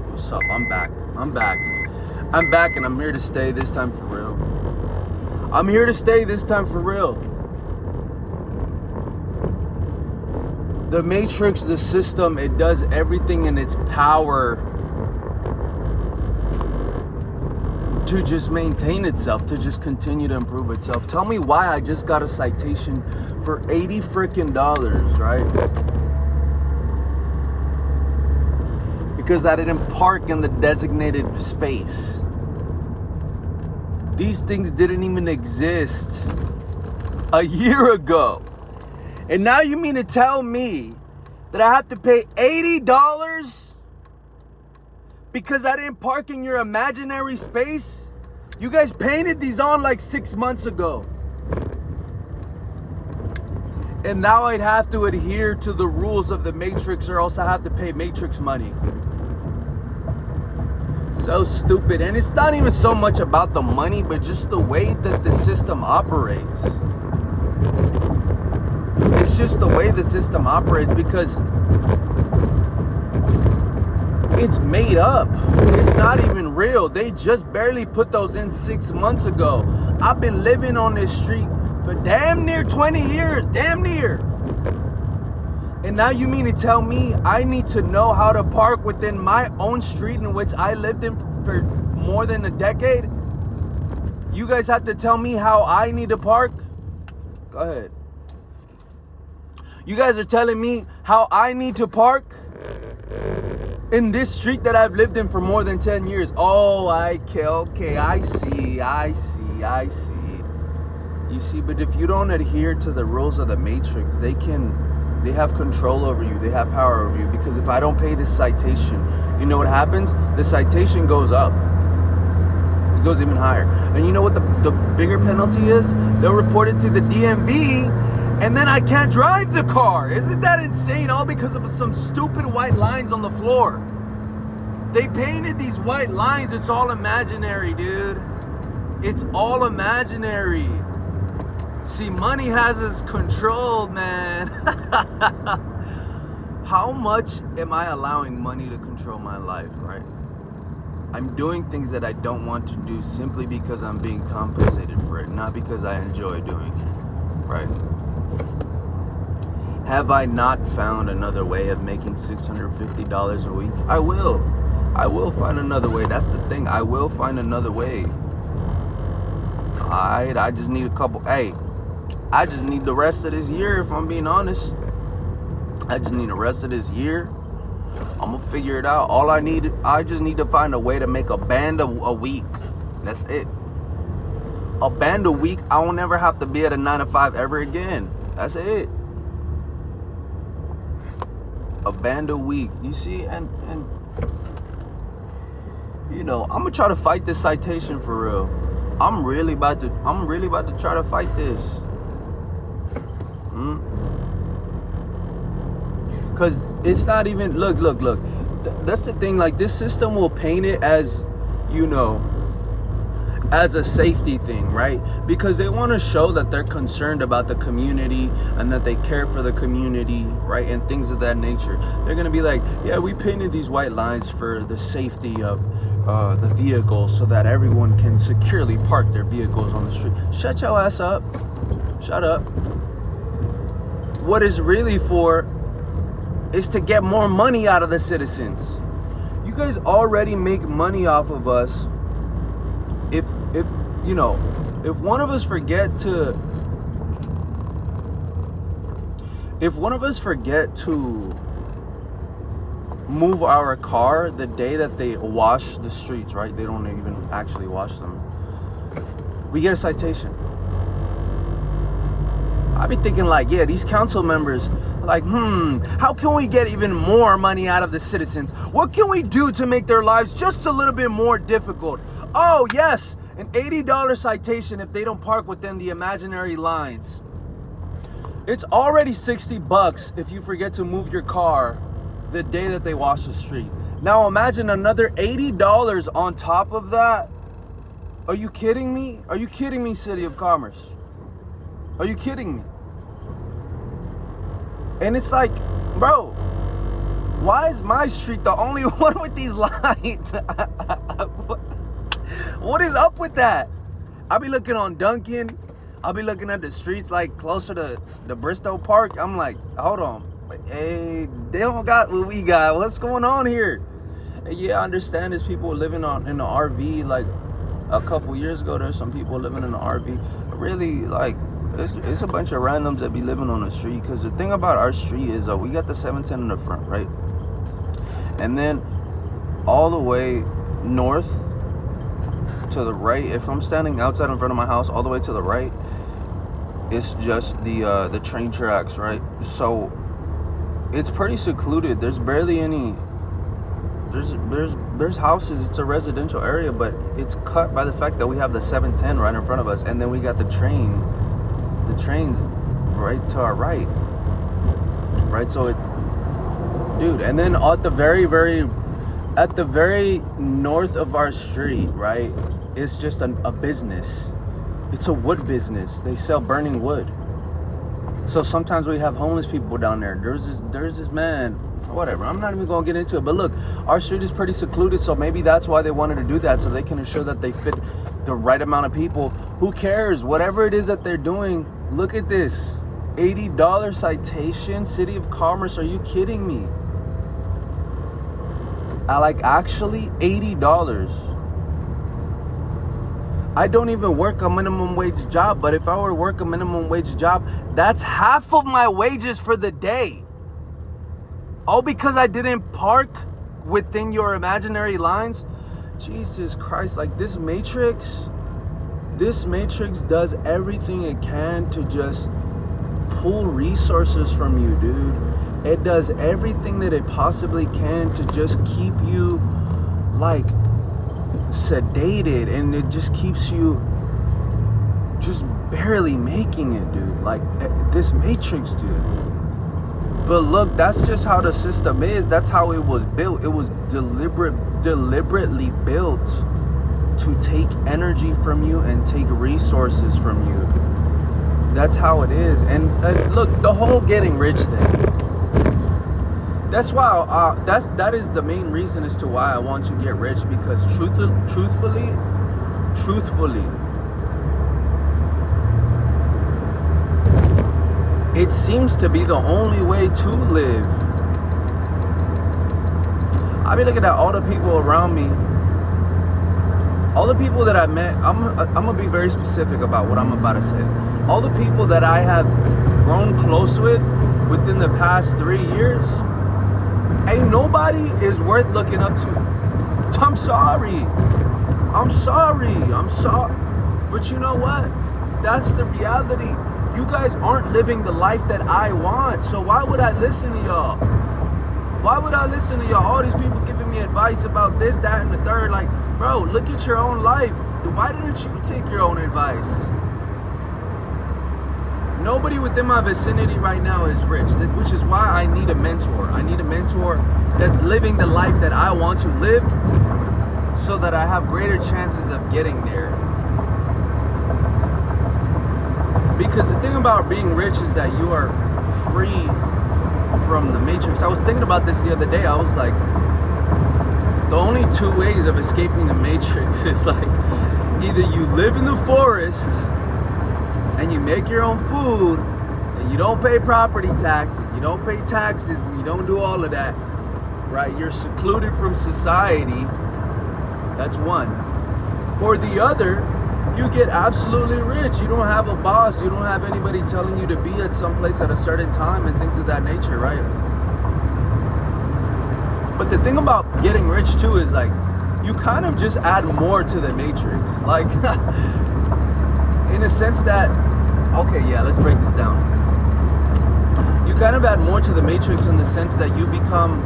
What's up? I'm back. I'm back and I'm here to stay this time for real. I'm here to stay this time for real. The Matrix, the system, it does everything in its power to just maintain itself, to just continue to improve itself. Tell me why I just got a citation for $80 freaking, right? Because I didn't park in the designated space. These things didn't even exist a year ago. And now you mean to tell me that I have to pay $80 because I didn't park in your imaginary space? You guys painted these on like 6 months ago. And now I'd have to adhere to the rules of the Matrix, or else I have to pay Matrix money. So stupid. And it's not even so much about the money, but just the way that the system operates. It's just the way the system operates, because it's made up. It's not even real. They just barely put those in 6 months ago. I've been living on this street for damn near 20 years. Damn near. And now you mean to tell me I need to know how to park within my own street in which I lived in for more than a decade? You guys have to tell me how I need to park? Go ahead. You guys are telling me how I need to park in this street that I've lived in for more than 10 years. Oh, okay, I see. You see, but if you don't adhere to the rules of the Matrix, they have control over you. They have power over you. Because if I don't pay this citation, you know what happens? The citation goes up. It goes even higher. And you know what the bigger penalty is? They'll report it to the DMV, and then I can't drive the car. Isn't that insane? All because of some stupid white lines on the floor. They painted these white lines. It's all imaginary, dude. It's all imaginary. See, money has us controlled, man. How much am I allowing money to control my life, right? I'm doing things that I don't want to do simply because I'm being compensated for it, not because I enjoy doing it, right? Have I not found another way of making $650 a week? I will find another way. That's the thing. I will find another way. Alright, I just need I just need the rest of this year, if I'm being honest. I just need the rest of this year. I'm gonna figure it out. I just need to find a way to make a band a week. That's it. A band a week. I won't ever have to be at a 9 to 5 ever again. That's it. A band a week. You see, and you know, I'm gonna try to fight this citation for real. I'm really about to try to fight this. Because it's not even, look. That's the thing, like, this system will paint it as, you know, as a safety thing, right? Because they want to show that they're concerned about the community and that they care for the community, right? And things of that nature. They're going to be like, yeah, we painted these white lines for the safety of the vehicles so that everyone can securely park their vehicles on the street. Shut your ass up. Shut up. What it's really for is to get more money out of the citizens. You guys already make money off of us. If you know, if one of us forget to move our car the day that they wash the streets, right? They don't even actually wash them. We get a citation. I've been thinking like, yeah, these council members, like, how can we get even more money out of the citizens? What can we do to make their lives just a little bit more difficult? Oh, yes, an $80 citation if they don't park within the imaginary lines. It's already $60 if you forget to move your car the day that they wash the street. Now imagine another $80 on top of that. Are you kidding me? Are you kidding me, City of Commerce? Are you kidding me? And it's like, bro, why is my street the only one with these lights? What is up with that? I'll be looking on Duncan. I'll be looking at the streets like closer to the Bristow Park. I'm like, hold on. Hey, they don't got what we got. What's going on here? And yeah, I understand there's people living in the RV. Like a couple years ago, there's some people living in the RV. But really, like, it's a bunch of randoms that be living on the street. Because the thing about our street is we got the 710 in the front, right? And then all the way north to the right, if I'm standing outside in front of my house, all the way to the right, it's just the train tracks, right? So it's pretty secluded. There's barely any. There's houses. It's a residential area, but it's cut by the fact that we have the 710 right in front of us, and then we got the trains right to our right. Right, so dude, and then at the very north of our street, right, it's just a business. It's a wood business. They sell burning wood. So sometimes we have homeless people down there. There's this man, whatever. I'm not even gonna get into it. But look, our street is pretty secluded, so maybe that's why they wanted to do that, so they can ensure that they fit the right amount of people. Who cares? Whatever it is that they're doing. Look at this. $80 citation, City of Commerce. Are you kidding me? Actually $80. I don't even work a minimum wage job, but if I were to work a minimum wage job, that's half of my wages for the day. All because I didn't park within your imaginary lines. Jesus Christ, like this Matrix does everything it can to just pull resources from you, dude. It does everything that it possibly can to just keep you like sedated, and it just keeps you just barely making it, dude. Like this Matrix, dude. But look, that's just how the system is. That's how it was built. It was deliberately built to take energy from you and take resources from you. That's how it is. And look, the whole getting rich thing. That's why that is the main reason as to why I want to get rich, because truthfully, it seems to be the only way to live. I be looking at all the people around me, all the people that I met. I'm gonna be very specific about what I'm about to say. All the people that I have grown close with within the past 3 years, ain't nobody is worth looking up to. I'm sorry. But you know what? That's the reality. You guys aren't living the life that I want. So why would I listen to y'all? Why would I listen to y'all? All these people giving me advice about this, that, and the third. Like, bro, look at your own life. Why didn't you take your own advice? Nobody within my vicinity right now is rich, which is why I need a mentor. I need a mentor that's living the life that I want to live, so that I have greater chances of getting there. Because the thing about being rich is that you are free from the Matrix. I was thinking about this the other day. I was like, the only two ways of escaping the Matrix is like, either you live in the forest and you make your own food, and you don't pay property taxes, you don't pay taxes, and you don't do all of that, right? You're secluded from society. That's one. Or the other, you get absolutely rich. You don't have a boss. You don't have anybody telling you to be at some place at a certain time and things of that nature, right? But the thing about getting rich too is like, you kind of just add more to the Matrix. Like, in a sense that, okay, yeah, let's break this down. You kind of add more to the Matrix in the sense that you become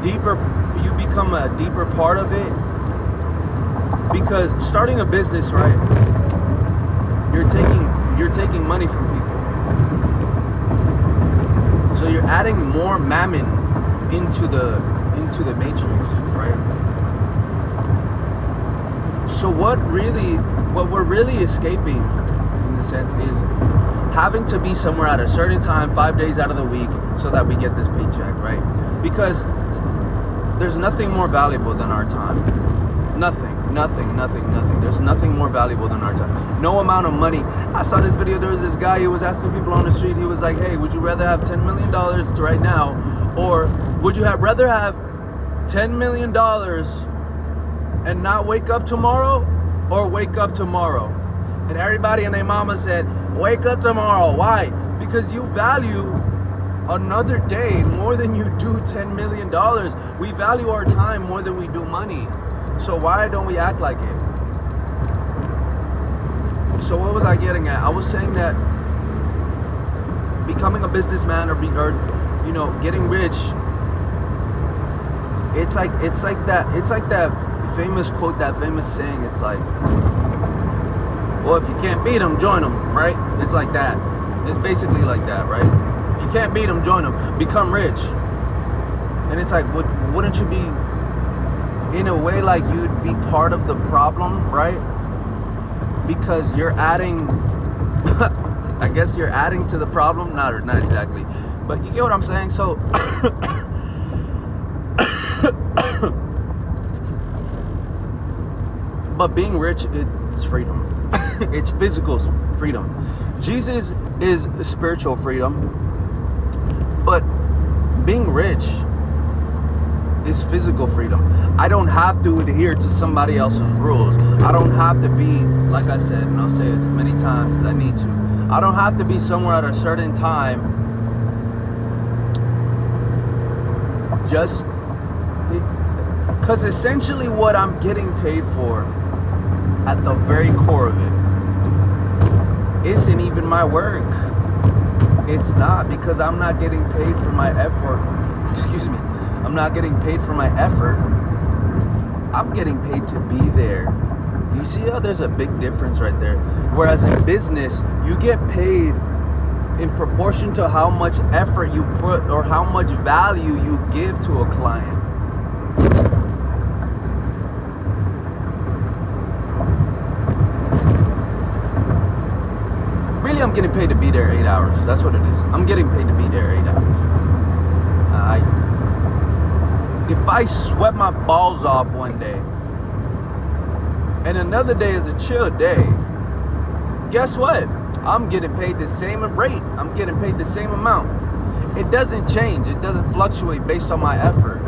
a deeper part of it. Because starting a business, right, you're taking money from people. So you're adding more mammon into the Matrix, right? So what we're really escaping, in the sense, is having to be somewhere at a certain time 5 days out of the week so that we get this paycheck, right? Because there's nothing more valuable than our time. Nothing. There's nothing more valuable than our time. No amount of money. I saw this video. There was this guy, he was asking people on the street. He was like, hey, would you rather have $10 million right now, or would you rather have $10 million and not wake up tomorrow, or wake up tomorrow? And everybody and their mama said, wake up tomorrow. Why? Because you value another day more than you do $10 million. We value our time more than we do money. So why don't we act like it? So what was I getting at? I was saying that becoming a businessman or getting rich, it's like that famous quote, that famous saying. It's like, well, if you can't beat them, join them, right? It's like that. It's basically like that, right? If you can't beat them, join them. Become rich. And it's like, wouldn't you be, in a way, like you'd be part of the problem, right? Because you're adding, I guess you're adding to the problem. Not exactly, but you get what I'm saying. So, but being rich, it's freedom. It's physical freedom. Jesus is spiritual freedom, but being rich is physical freedom. I don't have to adhere to somebody else's rules. I don't have to be, like I said, and I'll say it as many times as I need to, I don't have to be somewhere at a certain time just because essentially what I'm getting paid for at the very core of it isn't even my work. It's not, because I'm not getting paid for my effort. Excuse me. I'm not getting paid for my effort. I'm getting paid to be there. You see how there's a big difference right there? Whereas in business, you get paid in proportion to how much effort you put or how much value you give to a client. Really, I'm getting paid to be there 8 hours. That's what it is. I'm getting paid to be there 8 hours. If I sweat my balls off one day and another day is a chill day, guess what? I'm getting paid the same rate. I'm getting paid the same amount. It doesn't change. It doesn't fluctuate based on my effort.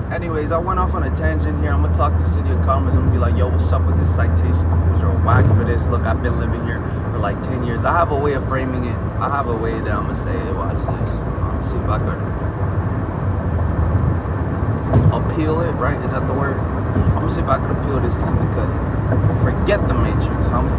Anyways, I went off on a tangent here. I'm going to talk to City of Commerce. I'm going to be like, yo, what's up with this citation? You fools are whack for this. Look, I've been living here for like 10 years. I have a way of framing it. I have a way that I'm going to say, hey, watch this. Let's see if I could appeal it, right? Is that the word? I'm going to see if I could appeal this thing, because forget the Matrix, homie.